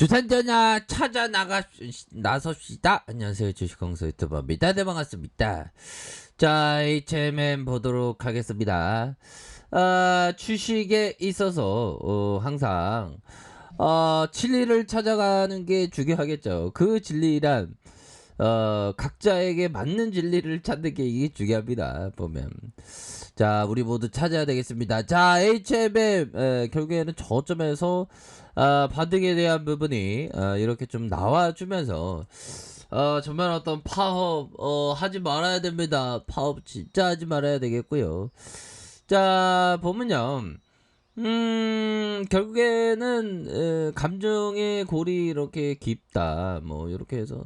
주산전야 찾아 나섭시다. 안녕하세요, 주식공수 유튜버입니다. 네, 반갑습니다. 자, HMM 보도록 하겠습니다. 주식에 있어서 항상 진리를 찾아가는 게 중요하겠죠. 그 진리란 각자에게 맞는 진리를 찾는 게 이게 중요합니다. 보면 자, 우리 모두 찾아야 되겠습니다. 자, HMM 결국에는 저점에서 반등에 대한 부분이 이렇게 좀 나와주면서 정말 어떤 파업 하지 말아야 됩니다. 파업 진짜 하지 말아야 되겠고요. 자, 보면요. 결국에는 감정의 골이 이렇게 깊다. 뭐 이렇게 해서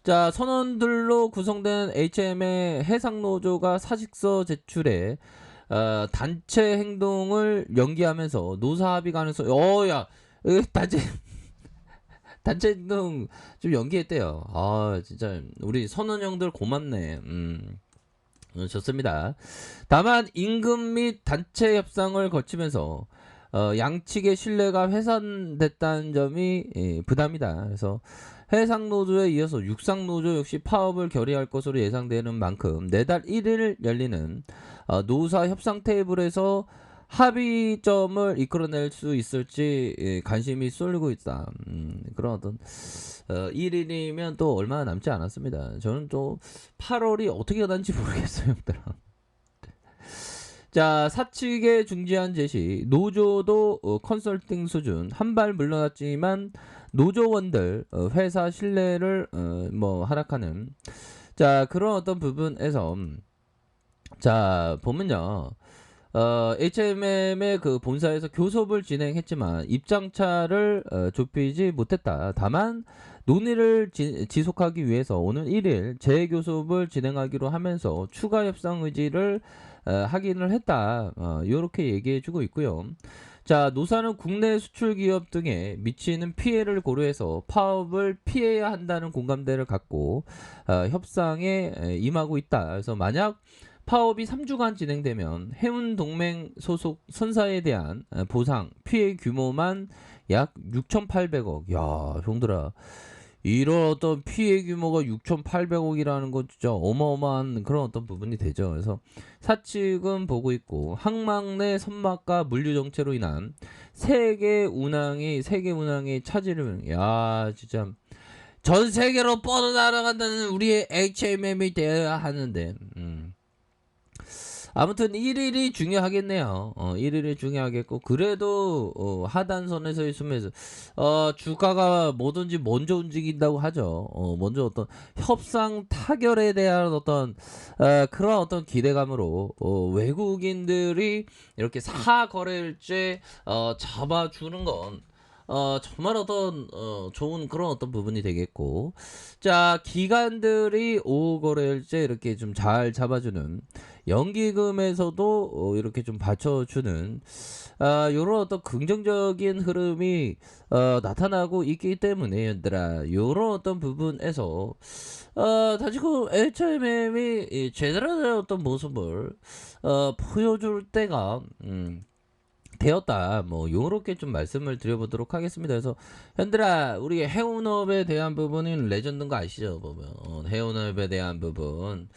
자, 선원들로 구성된 HM의 해상노조가 사직서 제출에 단체 행동을 연기하면서 노사 합의 가능성 야 단체 단체 행동 좀 연기했대요. 진짜 우리 선원 형들 고맙네. 좋습니다. 다만 임금 및 단체 협상을 거치면서 양측의 신뢰가 훼손됐다는 점이 부담이다. 그래서 해상노조에 이어서 육상노조 역시 파업을 결의할 것으로 예상되는 만큼 내달 1일 열리는 노사 협상 테이블에서 합의점을 이끌어낼 수 있을지 관심이 쏠리고 있다. 그런 어떤 1일이면 또 얼마 남지 않았습니다. 저는 또 8월이 어떻게 가는지 모르겠어요, 형들아. 자, 사측에 중지한 제시 노조도 컨설팅 수준 한 발 물러났지만 노조원들 회사 신뢰를 하락하는 자 그런 어떤 부분에서 자 보면요. HMM의 그 본사에서 교섭을 진행했지만 입장차를 좁히지 못했다. 다만 논의를 지속하기 위해서 오는 1일 재교섭을 진행하기로 하면서 추가 협상 의지를 확인을 했다. 이렇게 얘기해주고 있고요. 자, 노사는 국내 수출 기업 등에 미치는 피해를 고려해서 파업을 피해야 한다는 공감대를 갖고 협상에 임하고 있다. 그래서 만약 파업이 3주간 진행되면 해운동맹 소속 선사에 대한 보상 피해 규모만 약 6,800억. 야, 형들아. 이런 어떤 피해 규모가 6,800억이라는 건 진짜 어마어마한 그런 어떤 부분이 되죠. 그래서 사측은 보고 있고 항만 내 선박과 물류 정체로 인한 세계 운항의 차질을 진짜 전 세계로 뻗어나간다는 우리의 HMM이 되어야 하는데 아무튼 1일이 중요하겠네요. 1일이 중요하겠고 그래도 하단선에서 있으면서 주가가 뭐든지 먼저 움직인다고 하죠. 먼저 어떤 협상 타결에 대한 어떤 그런 어떤 기대감으로 외국인들이 이렇게 사거래일제 잡아주는 건 정말 어떤 좋은 그런 어떤 부분이 되겠고 자 기관들이 오거래일제 이렇게 좀 잘 잡아주는 연기금에서도 이렇게 좀 받쳐주는 요런 어떤 긍정적인 흐름이 나타나고 있기 때문에 얘들아 요런 어떤 부분에서 다시 그 HMM이 제대로 된 어떤 모습을 보여줄 때가 되었다. 뭐 요렇게 좀 말씀을 드려보도록 하겠습니다. 그래서 현들아 우리 해운업에 대한 부분은 레전드인 거 아시죠? 보면 해운업에 대한 부분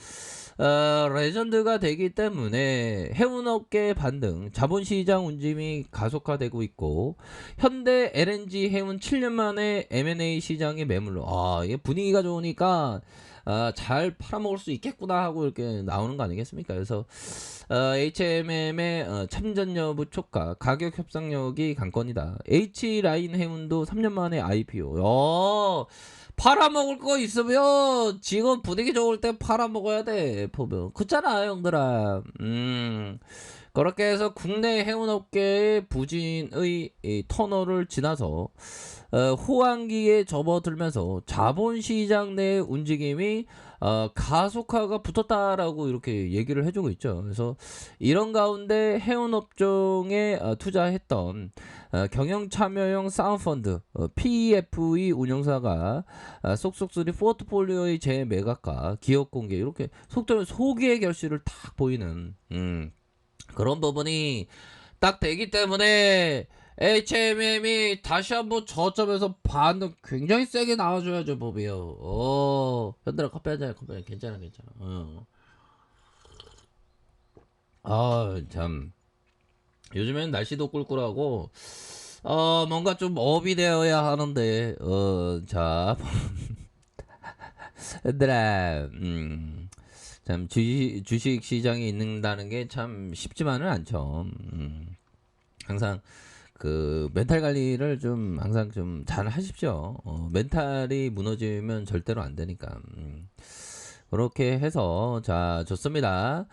레전드가 되기 때문에 해운업계 반등 자본시장 움직임이 가속화되고 있고 현대 LNG 해운 7년 만에 M&A 시장에 매물로 이게 분위기가 좋으니까 잘 팔아먹을 수 있겠구나 하고 이렇게 나오는 거 아니겠습니까? 그래서 HMM의 참전 여부 촉각 가격 협상력이 관건이다. H라인 해운도 3년 만에 IPO. 팔아먹을 거 있으면 지금 분위기 좋을 때 팔아먹어야 돼. 보면 그렇잖아 형들아. 그렇게 해서 국내 해운업계의 부진의 터널을 지나서 호황기에 접어들면서 자본시장 내 움직임이 가속화가 붙었다라고 이렇게 얘기를 해주고 있죠. 그래서 이런 가운데 해운업종에 투자했던 경영참여형 사운펀드 PEFE 운용사가 쏙쏙들이 포트폴리오의 재매각과 기업공개 이렇게 속도면 소기의 결실을 탁 보이는 그런 부분이 딱 되기 때문에 HMM이 다시 한번 저점에서 반응 굉장히 세게 나와줘야죠, 법이요. 현들아 커피 한잔 커피 괜찮아 괜찮아. 참 요즘엔 날씨도 꿀꿀하고 뭔가 좀 업이 되어야 하는데 자 얘들아 참 주식 시장에 있는다는 게 참 쉽지만은 않죠. 항상 그 멘탈 관리를 좀 항상 좀 잘 하십시오. 멘탈이 무너지면 절대로 안 되니까. 그렇게 해서 자 좋습니다.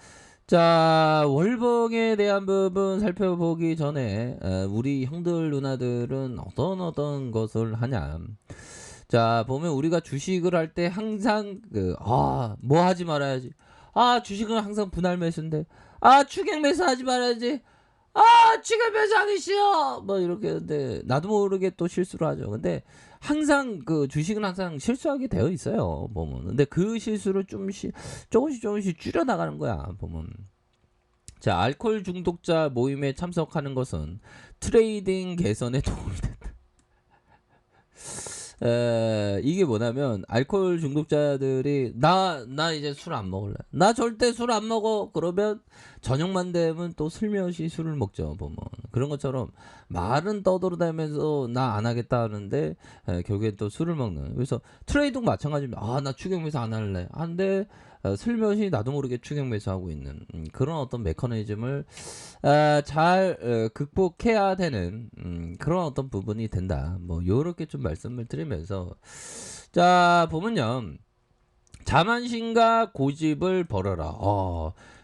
자 월봉에 대한 부분 살펴보기 전에 우리 형들 누나들은 어떤 것을 하냐. 자 보면 우리가 주식을 할 때 항상 뭐 하지 말아야지. 주식은 항상 분할 매수인데 추격 매수 하지 말아야지. 추격 매수 하기 싫어 뭐 이렇게. 근데 나도 모르게 또 실수를 하죠. 근데 항상 그 주식은 항상 실수하게 되어 있어요 보면. 근데 그 실수를 조금씩 줄여 나가는 거야 보면. 자 알코올 중독자 모임에 참석하는 것은 트레이딩 개선에 도움이 된다. 이게 뭐냐면 알코올 중독자들이 나 이제 술 안 먹을래. 나 절대 술 안 먹어. 그러면 저녁만 되면 또 슬며시 술을 먹죠. 보면 그런 것처럼 말은 떠돌아다니면서 나 안 하겠다 하는데 결국엔 또 술을 먹는. 그래서 트레이딩 마찬가지입니다. 나 추격 매수 안 할래. 한데 슬며시 나도 모르게 추격 매수하고 있는 그런 어떤 메커니즘을 잘 극복해야 되는 그런 어떤 부분이 된다. 뭐 요렇게 좀 말씀을 드리면서 자 보면요. 자만심과 고집을 버려라.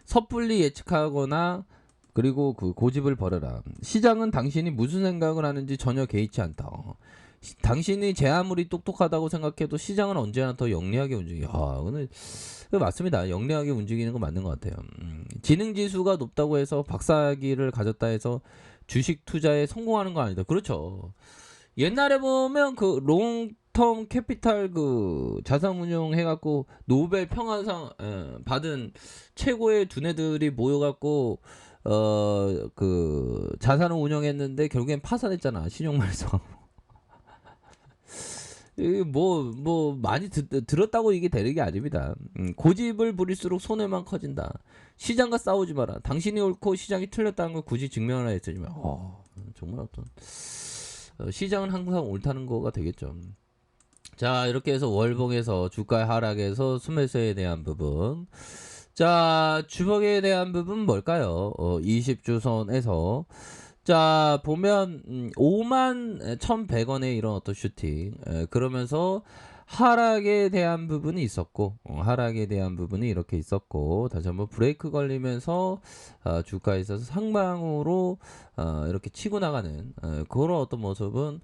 섣불리 예측하거나 그리고 그 고집을 버려라. 시장은 당신이 무슨 생각을 하는지 전혀 개의치 않다. 당신이 제 아무리 똑똑하다고 생각해도 시장은 언제나 더 영리하게 움직여. 오늘 맞습니다. 영리하게 움직이는 거 맞는 것 같아요. 지능 지수가 높다고 해서 박사학위를 가졌다 해서 주식 투자에 성공하는 거 아니다. 그렇죠. 옛날에 보면 그 롱텀 캐피탈 그 자산운용 해갖고 노벨 평화상 받은 최고의 두뇌들이 모여갖고 그 자산을 운영했는데 결국엔 파산했잖아. 신용말소. 뭐 많이 들었다고 이게 되는 게 아닙니다. 고집을 부릴수록 손해만 커진다. 시장과 싸우지 마라. 당신이 옳고 시장이 틀렸다는 걸 굳이 증명하라 했지만 정말 어떤 시장은 항상 옳다는 거가 되겠죠. 자 이렇게 해서 월봉에서 주가의 하락에서 수매수에 대한 부분. 자 주봉에 대한 부분 뭘까요? 20주선에서 자 보면 51,100원의 이런 어떤 슈팅 그러면서 하락에 대한 부분이 있었고 하락에 대한 부분이 이렇게 있었고 다시 한번 브레이크 걸리면서 주가에 있어서 상방으로 이렇게 치고 나가는 그런 어떤 모습은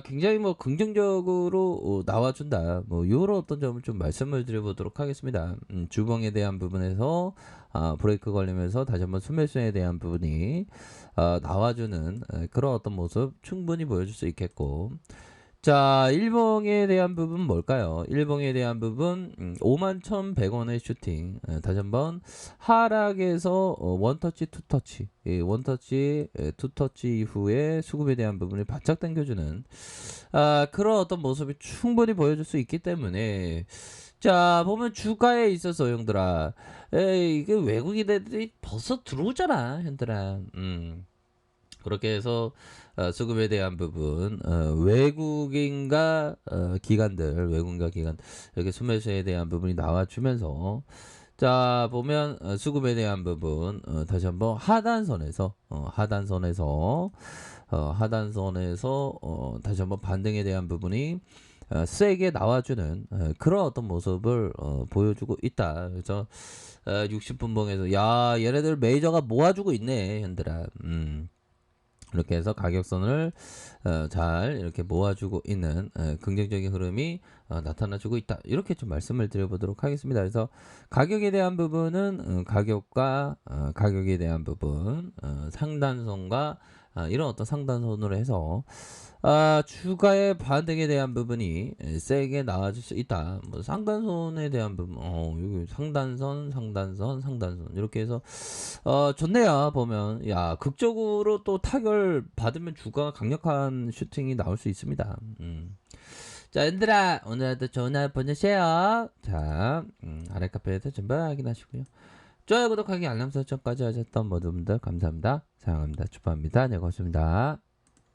굉장히 뭐 긍정적으로 나와준다. 뭐 이런 어떤 점을 좀 말씀을 드려보도록 하겠습니다. 주봉에 대한 부분에서 브레이크 걸리면서 다시 한번 수매수에 대한 부분이 나와주는 그런 어떤 모습 충분히 보여줄 수 있겠고. 자, 일봉에 대한 부분 뭘까요? 일봉에 대한 부분 51,100원의 슈팅. 다시 한번 하락에서 원터치 투터치 원터치 투터치 이후에 수급에 대한 부분을 바짝 당겨주는 그런 어떤 모습이 충분히 보여줄 수 있기 때문에 자 보면 주가에 있어서 형들아 이게 외국인들이 벌써 들어오잖아 형들아. 그렇게 해서 수급에 대한 부분 외국인과 기관들 이렇게 수매수에 대한 부분이 나와주면서 자 보면 수급에 대한 부분 다시 한번 하단선에서 다시 한번 반등에 대한 부분이 세게 나와주는 그런 어떤 모습을 보여주고 있다. 그래서 60분봉에서 야 얘네들 메이저가 모아주고 있네 현들아. 이렇게 해서 가격선을 잘 이렇게 모아주고 있는 긍정적인 흐름이 나타나주고 있다. 이렇게 좀 말씀을 드려보도록 하겠습니다. 그래서 가격에 대한 부분은 가격에 대한 부분 상단선과 이런 어떤 상단선으로 해서 주가의 반등에 대한 부분이 세게 나와줄 수 있다. 뭐 상단선에 대한 부분, 여기 상단선 이렇게 해서 좋네요. 보면 야 극적으로 또 타결 받으면 주가가 강력한 슈팅이 나올 수 있습니다. 자, 얘들아 오늘도 좋은 하루 보내세요. 자, 아래 카페에서 전부 확인하시고요. 좋아요, 구독하기, 알람 설정까지 하셨던 모든 분들 감사합니다. 사랑합니다. 축복합니다. 네, 고맙습니다.